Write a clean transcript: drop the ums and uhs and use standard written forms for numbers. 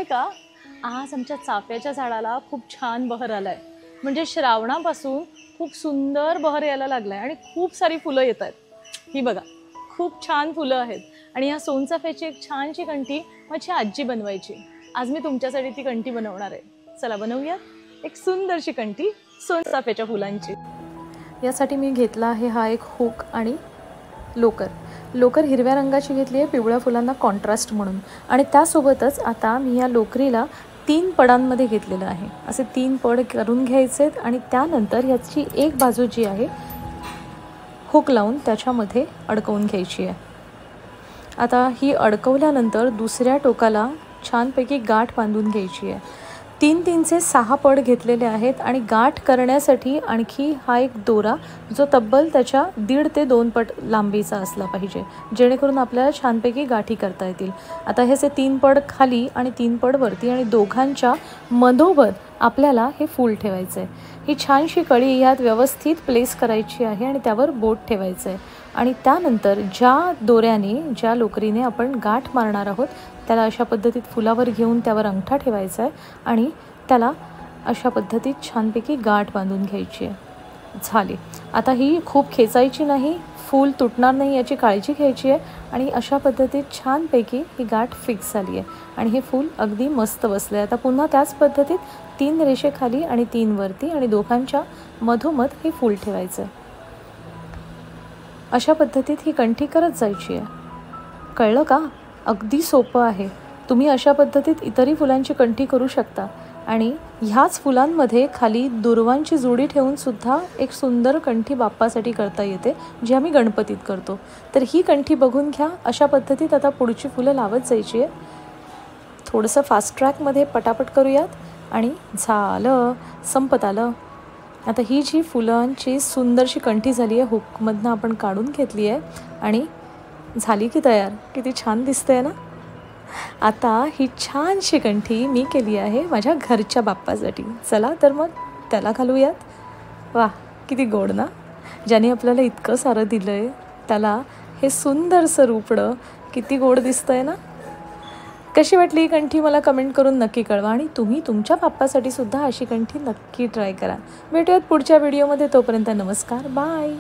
का, आज आमच्या चाफ्याच्या झाडाला खूप छान बहर आलाय। म्हणजे श्रावणापासून खूप सुंदर बहर यायला लागलाय आणि खूप सारी फुलं येत आहेत। ही बघा, खूप छान फुलं आहेत आणि या सोनचाफ्याची एक छानशी कंठी माझी आजी बनवायची। आज मी तुमच्यासाठी ती कंठी बनवणार आहे। चला बनवूया एक सुंदरशी कंठी सोनचाफ्याच्या फुलांची। यासाठी मी घेतला आहे हा एक हुक आणि लोकर हिरव्या रंगाची घेतली आहे, पिवळ्या फुलांना कॉन्ट्रास्ट म्हणून। आणि त्यासोबतच आता मी या लोकरीला 3 पडांमध्ये घेतलेलं आहे। असे 3 पड करून घ्यायचे आणि त्यानंतर याची एक बाजू जी आहे हुक लावून त्याच्यामध्ये अडकवून घ्यायची आहे। आता ही अडकवल्यानंतर दुसऱ्या टोकाला छानपैकी गाठ बांधून घ्यायची आहे। 3-3चे 6 पड घेतलेले आहेत आणि गाठ करण्यासाठी आणखी हा एक दोरा जो तब्बल त्याच्या 1.5 ते 2 पट लांबीचा असला पाहिजे, जेणेकरून आपल्याला छानपैकी गाठी करता येतील। आता हे 3 पड खाली आणि 3 पड वरती आणि दोघांच्या मधोमध आपल्याला हे फूल ठेवायचं आहे। ही छानशी कळी यात व्यवस्थित प्लेस करायची आहे आणि त्यावर बोट ठेवायचं आहे आणि त्यानंतर ज्या लोकरीने आपण गाठ मारणार आहोत त्याला अशा पद्धतीत फुलावर घेऊन त्यावर अंगठा ठेवायचा आहे आणि त्याला अशा पद्धतीत छानपैकी गाठ बांधून घ्यायची आहे। झाली। आता ही खूप खेचायची नाही, फूल तुटणार नाही याची काळजी घ्यायची आहे आणि अशा पद्धतीत छानपैकी ही गाठ फिक्स झाली आहे आणि हे फूल अगदी मस्त बसले आहे। आता पुन्हा त्याच पद्धतीत 3 रेषे खाली आणि 3 वरती आणि दोघांच्या मधोमध हे फूल ठेवायचं आहे। अशा पद्धतीत ही कंठी करत जायची आहे। कळलं का? अगदी सोपं आहे। तुम्ही अशा पद्धतीत इतरही फुलांची कंठी करू शकता आणि ह्याच फुलांमध्ये खाली दुर्वांची जोडी ठेवून सुद्धा एक सुंदर कंठी बाप्पासाठी करता येते, जी आम्ही गणपतीत करतो। तर ही कंठी बघून घ्या। अशा पद्धतीत आता पुढची फुलं लावत जायची आहे। थोडंसं फास्ट ट्रॅकमध्ये पटापट करूयात आणि झालं, संपत आलं। आता ही जी फुलांची सुंदरशी कंठी झाली आहे, हुकमधनं आपण काढून घेतली आहे आणि झाली की तयार। किती छान दिसते ना। आता ही छानशी कंठी मी केली आहे माझ्या घरच्या बाप्पासाठी। चला तर मग त्याला घालूयात। वाह, किती गोड ना। ज्याने आपल्याला इतकं सारं दिलं आहे त्याला हे सुंदरसं रूपडं किती गोड दिसतंय ना। कशी वाटली ही कंठी मला कमेंट करून नक्की कळवा आणि तुम्ही तुमच्या बाप्पासाठी सुद्धा अशी कंठी नक्की ट्राय करा। भेटूयात पुढच्या व्हिडिओमध्ये, तोपर्यंत नमस्कार, बाय।